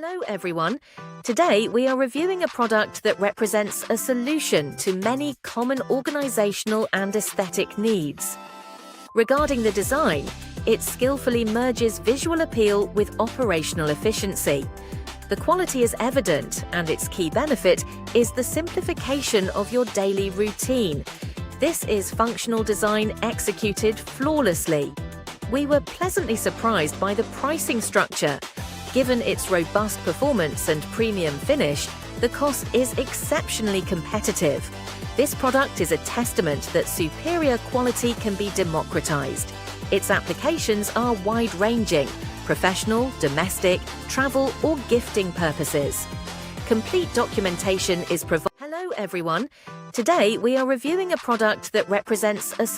Hello everyone. Today we are reviewing a product that represents a solution to many common organizational and aesthetic needs. Regarding the design, it skillfully merges visual appeal with operational efficiency. The quality is evident, and its key benefit is the simplification of your daily routine. This is functional design executed flawlessly. We were pleasantly surprised by the pricing structure. Given its robust performance and premium finish, the cost is exceptionally competitive. This product is a testament that superior quality can be democratized. Its applications are wide-ranging: professional, domestic, travel, or gifting purposes. Complete documentation is provided. Hello everyone. Today we are reviewing a product that represents a